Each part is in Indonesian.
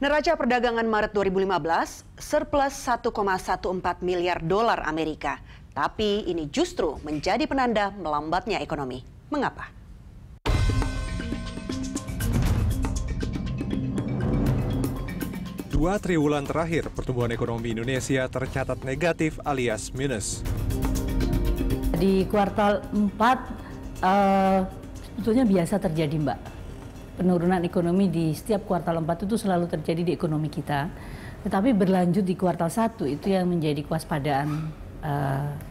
Neraca perdagangan Maret 2015 surplus 1,14 miliar dolar Amerika. Tapi ini justru menjadi penanda melambatnya ekonomi. Mengapa? Dua triwulan terakhir, pertumbuhan ekonomi Indonesia tercatat negatif alias minus. Di kuartal 4 sebetulnya biasa terjadi, Mbak. Penurunan ekonomi di setiap kuartal 4 itu selalu terjadi di ekonomi kita. Tetapi berlanjut di kuartal 1 itu yang menjadi kewaspadaan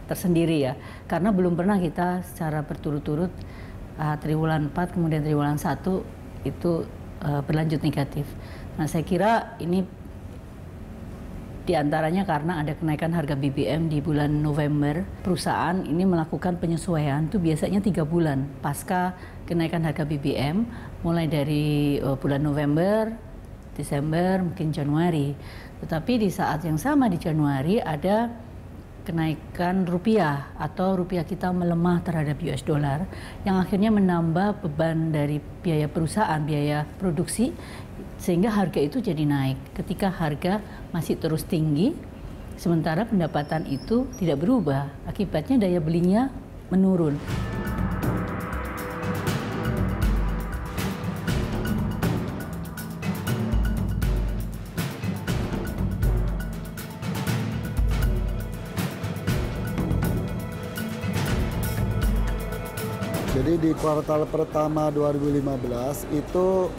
tersendiri ya. Karena belum pernah kita secara berturut-turut triwulan 4 kemudian triwulan 1 itu berlanjut negatif. Nah, saya kira ini diantaranya karena ada kenaikan harga BBM di bulan November. Perusahaan ini melakukan penyesuaian itu biasanya 3 bulan pasca kenaikan harga BBM, mulai dari bulan November, Desember, mungkin Januari. Tetapi di saat yang sama di Januari ada kenaikan rupiah atau rupiah kita melemah terhadap US dollar yang akhirnya menambah beban dari biaya perusahaan, biaya produksi, sehingga harga itu jadi naik. Ketika harga masih terus tinggi, sementara pendapatan itu tidak berubah, akibatnya daya belinya menurun. Jadi di kuartal pertama 2015 itu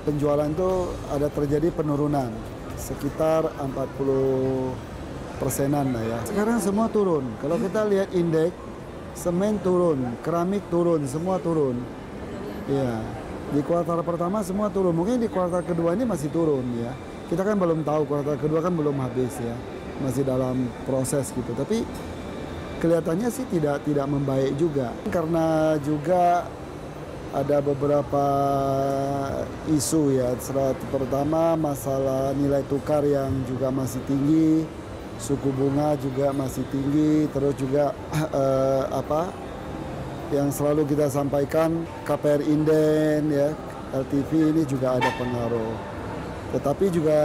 penjualan itu ada terjadi penurunan sekitar 40%-an lah ya. Sekarang semua turun. Kalau kita lihat indeks, semen turun, keramik turun, semua turun. Ya, di kuartal pertama semua turun. Mungkin di kuartal kedua ini masih turun ya. Kita kan belum tahu, kuartal kedua kan belum habis ya, masih dalam proses gitu. Tapi kelihatannya sih tidak membaik juga, karena juga ada beberapa isu ya. Pertama masalah nilai tukar yang juga masih tinggi, suku bunga juga masih tinggi, terus juga yang selalu kita sampaikan KPR inden ya, LTV ini juga ada pengaruh. Tetapi juga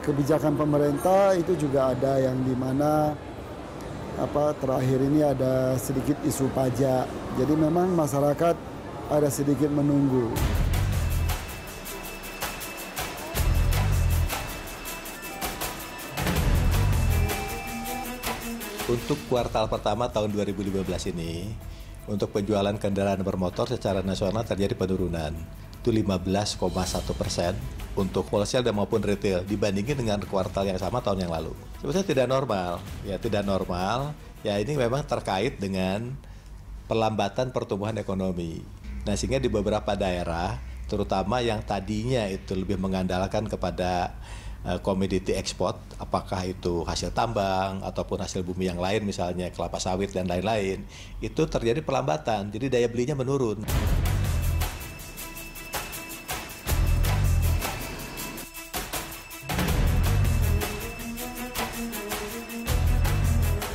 kebijakan pemerintah itu juga ada yang dimana terakhir ini ada sedikit isu pajak. Jadi memang masyarakat ada sedikit menunggu. Untuk kuartal pertama tahun 2015 ini, untuk penjualan kendaraan bermotor secara nasional terjadi penurunan. Itu 15,1% untuk wholesale dan maupun retail dibandingin dengan kuartal yang sama tahun yang lalu. Sebetulnya tidak normal. Ya, tidak normal. Ya, ini memang terkait dengan perlambatan pertumbuhan ekonomi. Nah, sehingga di beberapa daerah, terutama yang tadinya itu lebih mengandalkan kepada komoditi ekspor, apakah itu hasil tambang ataupun hasil bumi yang lain, misalnya kelapa sawit dan lain-lain, itu terjadi perlambatan, jadi daya belinya menurun.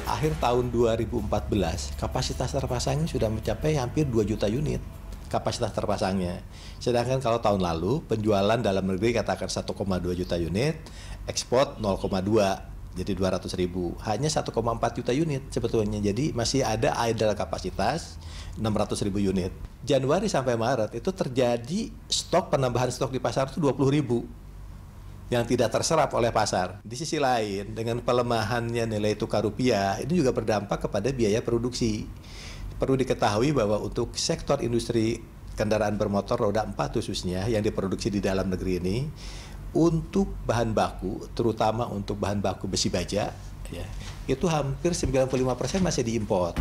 Akhir tahun 2014, kapasitas terpasangnya sudah mencapai hampir 2 juta unit. Kapasitas terpasangnya. Sedangkan kalau tahun lalu penjualan dalam negeri katakan 1,2 juta unit, ekspor 0,2, jadi 200.000. Hanya 1,4 juta unit sebetulnya. Jadi masih ada idle kapasitas 600.000 unit. Januari sampai Maret itu terjadi penambahan stok di pasar itu 20.000 yang tidak terserap oleh pasar. Di sisi lain, dengan pelemahannya nilai tukar rupiah, ini juga berdampak kepada biaya produksi. Perlu diketahui bahwa untuk sektor industri kendaraan bermotor roda 4 khususnya yang diproduksi di dalam negeri ini, untuk bahan baku, terutama untuk bahan baku besi baja, ya, itu hampir 95% masih diimpor.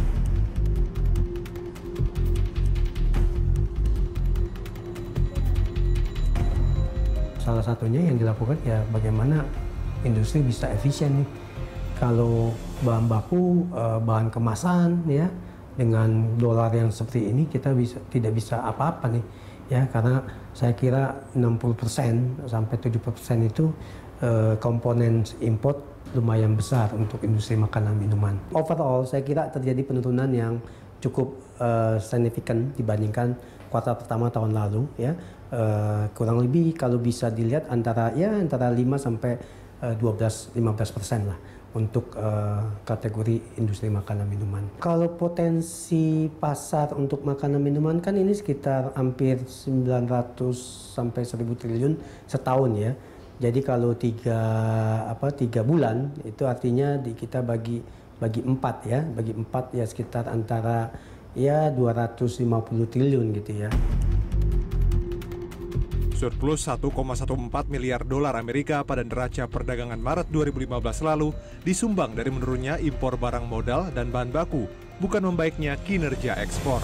Salah satunya yang dilakukan ya bagaimana industri bisa efisien nih. Kalau bahan baku, bahan kemasan ya, dengan dolar yang seperti ini kita tidak bisa apa-apa nih ya, karena saya kira 60% sampai 70% itu komponen import lumayan besar untuk industri makanan minuman. Overall saya kira terjadi penurunan yang cukup signifikan dibandingkan kuartal pertama tahun lalu ya. Kurang lebih kalau bisa dilihat antara 5 sampai 12-15% lah untuk kategori industri makanan minuman. Kalau potensi pasar untuk makanan minuman kan ini sekitar hampir 900 sampai 1000 triliun setahun ya. Jadi kalau 3 bulan itu artinya kita bagi 4 ya, sekitar antara 250 triliun gitu ya. Surplus 1,14 miliar dolar Amerika pada neraca perdagangan Maret 2015 lalu disumbang dari menurunnya impor barang modal dan bahan baku, bukan membaiknya kinerja ekspor.